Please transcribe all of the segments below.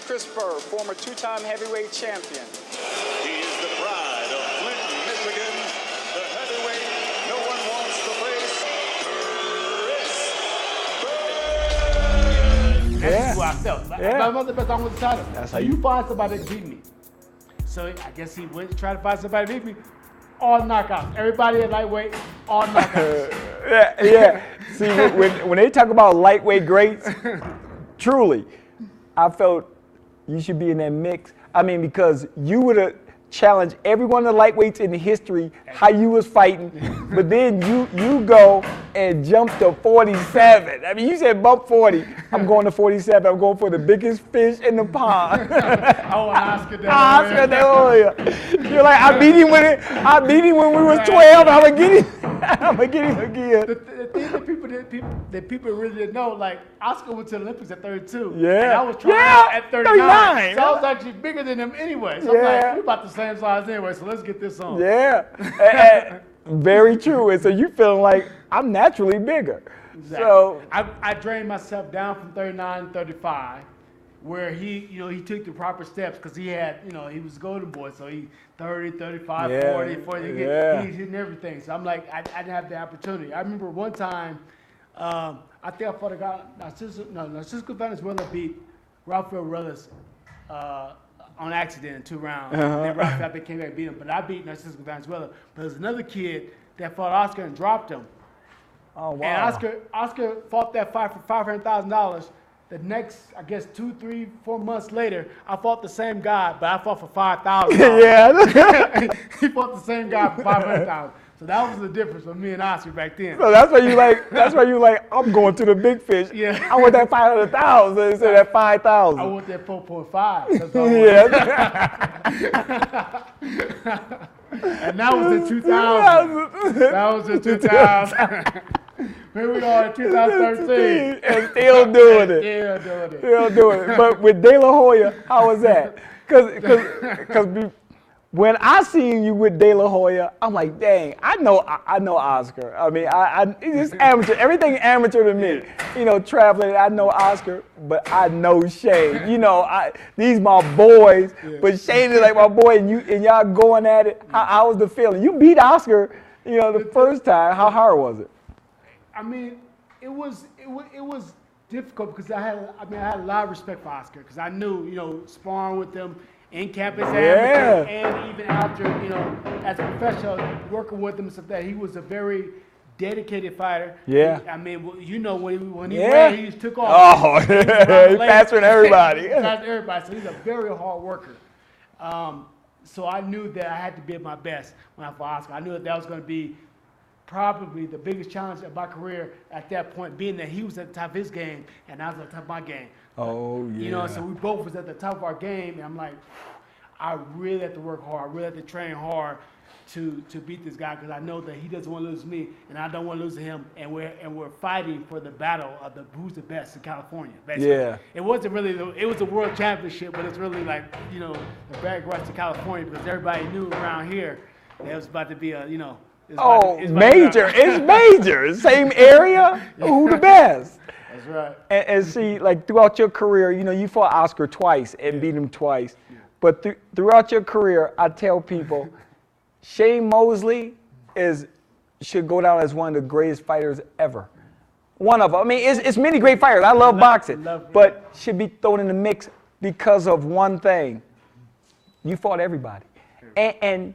Chris Byrd, former two-time heavyweight champion. He is the pride of Flint, Michigan, the heavyweight no one wants to face, Chris Byrd. That's who I felt. Yeah. I'm not the best. I want the title. That's So how you find somebody that beat me. So I guess he went to try to find somebody to beat me. All knockouts. Everybody at lightweight, all knockouts. Yeah. See, when they talk about lightweight greats, truly, I felt you should be in that mix. I mean, because you would have challenged every one of the lightweights in the history, how you was fighting, but then you go and jump to 47. I mean, you said bump 40. I'm going to 47. I'm going for the biggest fish in the pond. Oh, Oscar De La Hoya. You're like, I beat him when we was 12. I'm gonna get him again. The thing that people really didn't know, like Oscar went to the Olympics at 32. Yeah. And I was trying out at 39. So I was Yeah. actually bigger than him anyway. So I'm like, we're about the same size anyway, so let's get this on. Yeah. Very true. And so you feeling like I'm naturally bigger. Exactly. So I drained myself down from 39 to 35, where he took the proper steps because he had, he was a golden boy, so he 30, 35, Yeah, 40, yeah. he's hitting everything. So I'm like, I didn't have the opportunity. I remember one time, I think I fought a guy, Narcisco Venezuela beat Rafael Ruelas on accident in 2 rounds. And then Rafael came back and beat him, but I beat Narcisco Venezuela. But there's another kid that fought Oscar and dropped him. oh wow. And Oscar fought that fight for $500,000. The next, I guess, 2, 3, 4 months later, I fought the same guy, but I fought for $5,000. Yeah. He fought the same guy for $500,000. So that was the difference with me and Oscar back then. So that's why you like, I'm going to the big fish. Yeah. I want that 500,000 instead of that 5,000. I want that 4.5. That's all I Yeah. And that was in 2000. That was in 2000. Here we are in 2013. And still doing it. Still doing it. But with De La Hoya, how was that? Because when I seen you with De La Hoya, I'm like, dang, I know Oscar. I mean, it's amateur. Everything amateur to me. Traveling, I know Oscar, but I know Shane. These my boys, but Shane is like my boy, and y'all going at it. How was the feeling? You beat Oscar, the first time. How hard was it? I mean, it was difficult because I had a lot of respect for Oscar because I knew, sparring with him in camp as amateur and even after, as a professional, working with him and stuff, that he was a very dedicated fighter. Yeah. When he ran, he just took off. Oh, he's faster than everybody. Faster than everybody. So he's a very hard worker. So I knew that I had to be at my best when I fought Oscar. I knew that was going to be probably the biggest challenge of my career at that point, being that he was at the top of his game and I was at the top of my game. Oh, yeah. So we both was at the top of our game, and I'm like, I really have to work hard. I really have to train hard to beat this guy because I know that he doesn't want to lose to me, and I don't want to lose to him. And we're fighting for the battle of who's the best in California. Basically. Yeah. It wasn't really it was a world championship, but it's really like the brag rights to California because everybody knew around here that it was about to be a it's major. It's major. Same area. Who the best? That's right. And see, like throughout your career, you fought Oscar twice and beat him twice. But throughout your career, I tell people, Shane Mosley should go down as one of the greatest fighters ever. One of them. I mean, it's many great fighters. I love boxing, but should be thrown in the mix because of one thing. You fought everybody, and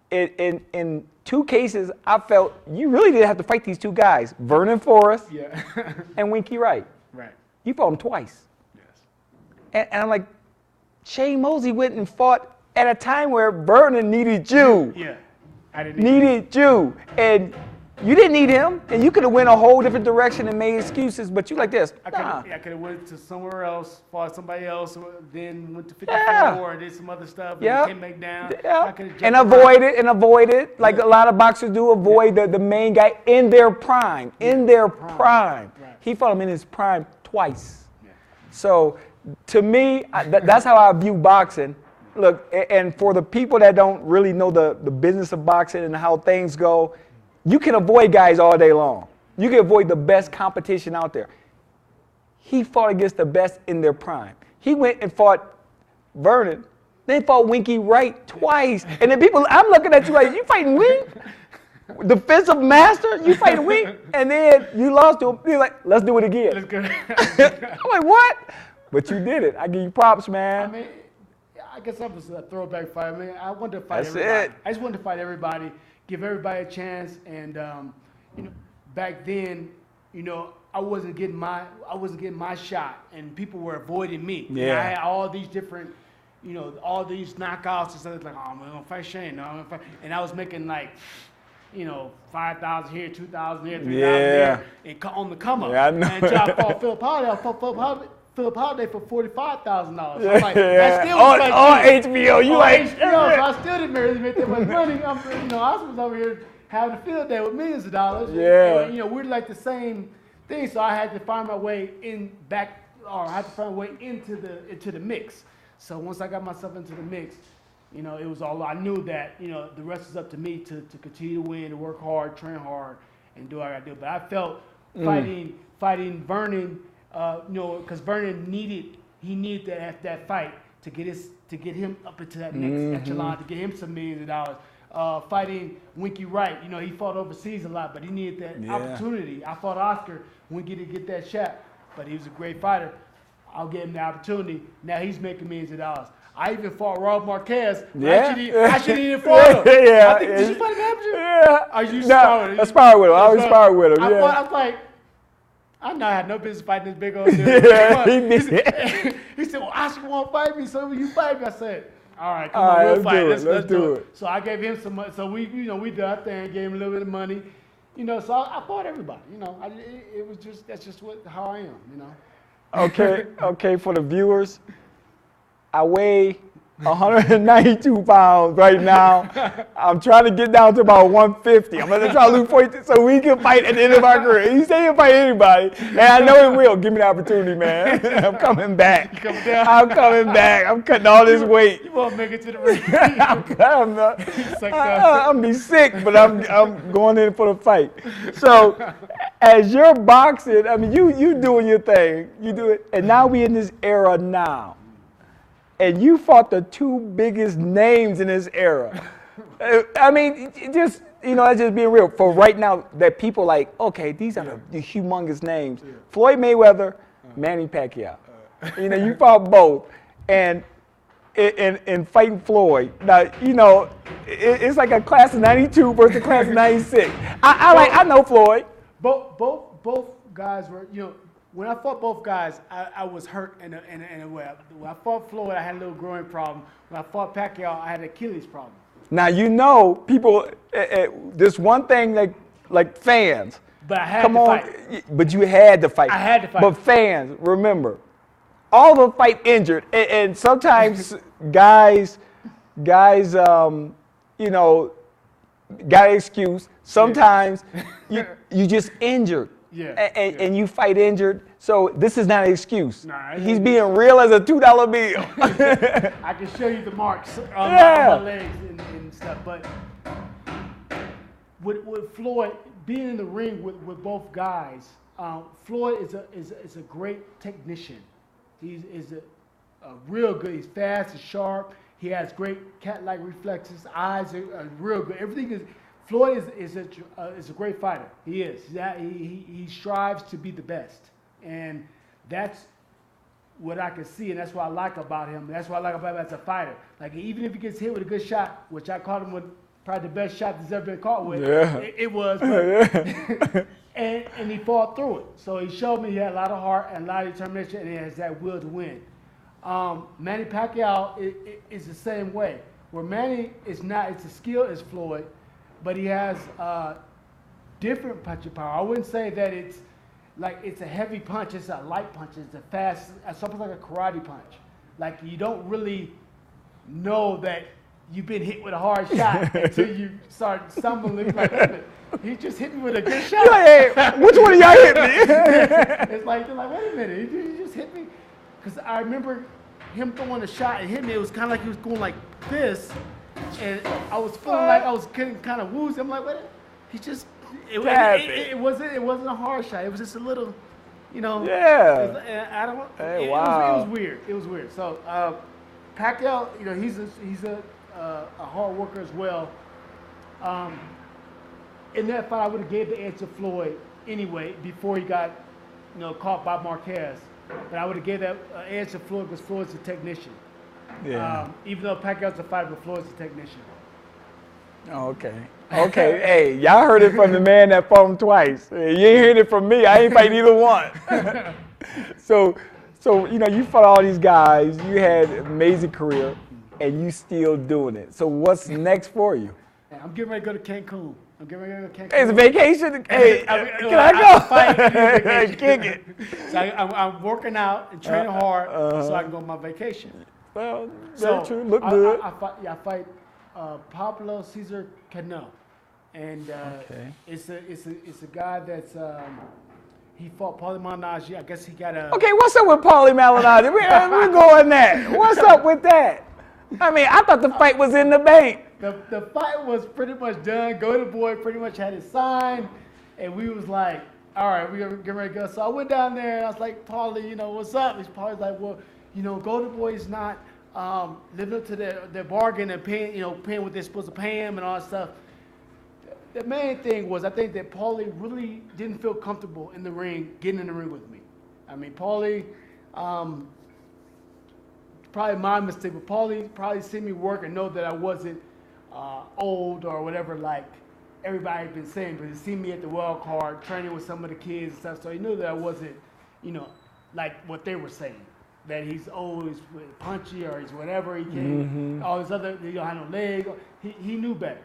in 2 cases, I felt you really didn't have to fight these 2 guys, Vernon Forrest and Winky Wright. Right. You fought them twice. Yes. And I'm like, Shane Mosley went and fought at a time where Vernon needed you. Yeah. I didn't needed you. And you didn't need him, and you could have went a whole different direction and made excuses, but you like this. I could have went to somewhere else, fought somebody else, then went to 54 and did some other stuff, and came back down. And avoid it, like a lot of boxers do, avoid the main guy in their prime. In their prime. Right. He fought him in his prime twice. Yeah. So to me, that's how I view boxing. Look, and for the people that don't really know the business of boxing and how things go, you can avoid guys all day long. You can avoid the best competition out there. He fought against the best in their prime. He went and fought Vernon. Then fought Winky Wright twice. And then people, I'm looking at you like, you fighting Wink? Defensive master? You fighting Wink? And then you lost to him. You're like, let's do it again. Let's go. I'm like, what? But you did it. I give you props, man. I mean, I guess I was a throwback fight. I mean, I wanted to fight That's everybody. it. I just wanted to fight everybody, give everybody a chance. And back then, I wasn't getting my shot, and people were avoiding me. Yeah. And I had all these different, all these knockouts and stuff. Like, oh, I'm gonna fight Shane. No, I'm gonna fight. And I was making like, 5,000 here, 2,000 here, 3,000 here, and on the come up. Yeah, I know. And until I fought Philip Holiday, Philip Holiday for $45,000. So Yeah, I'm like, yeah. that still was like on HBO, you on like HBO, so I still didn't really make that much money. I was over here having a field day with millions of dollars. Yeah. And, we're like the same thing, so I had to find my way I had to find my way into the mix. So once I got myself into the mix, it was all, I knew that, the rest is up to me to continue to win, to work hard, train hard, and do what I got to do. But I felt fighting Vernon, because Vernon needed that fight to get him up into that next echelon, to get him some millions of dollars. Fighting Winky Wright, he fought overseas a lot, but he needed that opportunity. I fought Oscar when he get that shot, but he was a great fighter. I'll give him the opportunity. Now he's making millions of dollars. I even fought Rob Marquez. Yeah. I shouldn't even fought him. Yeah. Did you fight him after? Yeah. Are you I sparred with him. I always sparred with him. I Yeah. was like, I know I had no business fighting this big old dude. Yeah, he said, well, Oscar won't fight me, so will you fight me? I said, all right, come All on, right, we'll fight. let's do it. So I gave him some money. So we did our thing, gave him a little bit of money. So I fought everybody. It was that's just how I am. Okay, for the viewers, I weigh 192 pounds right now. I'm trying to get down to about 150. I'm gonna try to lose 40 so we can fight at the end of our career. He said he'll fight anybody, and I know he will. Give me the opportunity, man. I'm coming back. You coming down? I'm coming back. I'm cutting all this weight. You won't make it to the ring. I'm be sick, but I'm going in for the fight. So, as you're boxing, I mean, you doing your thing. You do it, and now we in this era now. And you fought the two biggest names in this era. I mean, that's just being real. For right now, that people like, okay, these are the humongous names. Yeah. Floyd Mayweather, Manny Pacquiao. You fought both. And in fighting Floyd, now, it's like a class of 92 versus a class of 96. I know Floyd. Both guys were, when I fought both guys, I was hurt in a way. When I fought Floyd, I had a little growing problem. When I fought Pacquiao, I had an Achilles problem. Now, people, this one thing like fans. But I had to fight. But you had to fight. I had to fight. But fans, remember, all of them fight injured. And sometimes guys, got an excuse. Sometimes you just injured. Yeah, and you fight injured, so this is not an excuse. Nah, he's being real as a $2 bill. I can show you the marks on my legs and stuff, but with Floyd being in the ring with both guys, Floyd is a great technician. He's a real good. He's fast, he's sharp. He has great cat-like reflexes. Eyes are real good. Everything is. Floyd is a great fighter. He is. He strives to be the best, and that's what I can see, and that's what I like about him. That's what I like about him as a fighter. Like, even if he gets hit with a good shot, which I caught him with probably the best shot that's ever been caught with. Yeah. It was. But, and he fought through it. So he showed me he had a lot of heart and a lot of determination, and he has that will to win. Manny Pacquiao is the same way. Where Manny is not, it's a skill as Floyd, but he has different punching power. I wouldn't say that it's a heavy punch, it's a light punch, it's a fast, something like a karate punch. Like, you don't really know that you've been hit with a hard shot until you start stumbling. Like, he just hit me with a good shot. Hey, which one of y'all hit me? It's like, they're like, wait a minute, you just hit me? Because I remember him throwing a shot and hit me. It was kind of like he was going like this. And I was feeling like I was getting kind of woozy. I'm like, what? He just, it wasn't a hard shot. It was just a little, You know. Yeah. I don't. Hey, it wow. was weird. It was weird. So Pacquiao, you know, he's a hard worker as well. In that fight, I would have gave the edge to Floyd anyway before he got, you know, caught by Marquez. But I would have gave that edge to Floyd because Floyd's a technician. Yeah. Even though Pacquiao's a fighter, but Floyd's a technician. Oh, okay. Okay. Hey, y'all heard it from the man that fought him twice. You ain't heard it from me. I ain't fight either one. So you know, you fought all these guys. You had an amazing career, and you still doing it. So what's next for you? I'm getting ready to go to Cancun. Hey, it's a vacation. Hey, can I go? Kick it. So I'm working out and training hard so I can go on my vacation. Well, very true. Look good. I fight Pablo Cesar Cano, and it's a guy that's he fought Paulie Malignaggi. I guess he got a. Okay, what's up with Paulie Malignaggi? We're going there. What's up with that? I mean, I thought the fight was in the bank. The fight was pretty much done. Golden Boy pretty much had it signed, and we was like, all right, we're getting ready to go. So I went down there, and I was like, Paulie, you know, what's up? He's Paulie's like, well, you know, Golden Boy is not living up to their bargain and paying what they're supposed to pay him and all that stuff. The main thing was I think that Paulie really didn't feel comfortable in the ring, getting in the ring with me. I mean, Paulie, probably my mistake, but Paulie probably seen me work and know that I wasn't old or whatever like everybody had been saying, but he seen me at the wild card training with some of the kids and stuff, so he knew that I wasn't, you know, like what they were saying, that he's old, he's punchy, or he's whatever, he can't, all this other, he don't have no leg. He knew better.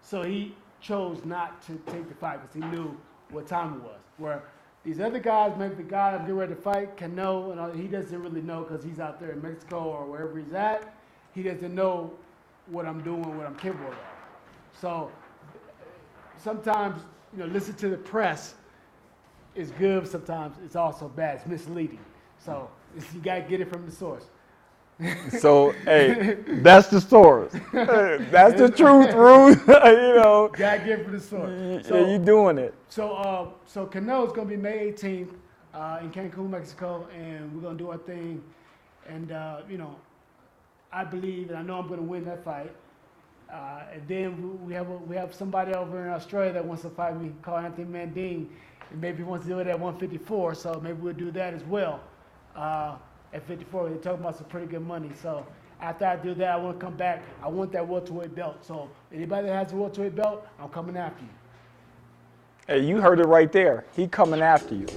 So he chose not to take the fight because he knew what time it was. Where these other guys, maybe the guy I'm getting ready to fight can know, and he doesn't really know because he's out there in Mexico or wherever he's at. He doesn't know what I'm doing, what I'm capable of. So sometimes, you know, listen to the press is good. Sometimes it's also bad. It's misleading. So you got to get it from the source. So, hey, that's the source. That's the truth, Ruth. You know. Got to get it from the source. So, yeah, you doing it. So Cano is going to be May 18th in Cancun, Mexico, and we're going to do our thing. And, you know, I believe, and I know I'm going to win that fight. And then we have somebody over in Australia that wants to fight me called Anthony Mandine, and maybe wants to do it at 154. So maybe we'll do that as well. At 54, they're talking about some pretty good money. So after I do that, I want to come back. I want that welterweight belt. So anybody that has a welterweight belt, I'm coming after you. Hey, you heard it right there. He coming after you.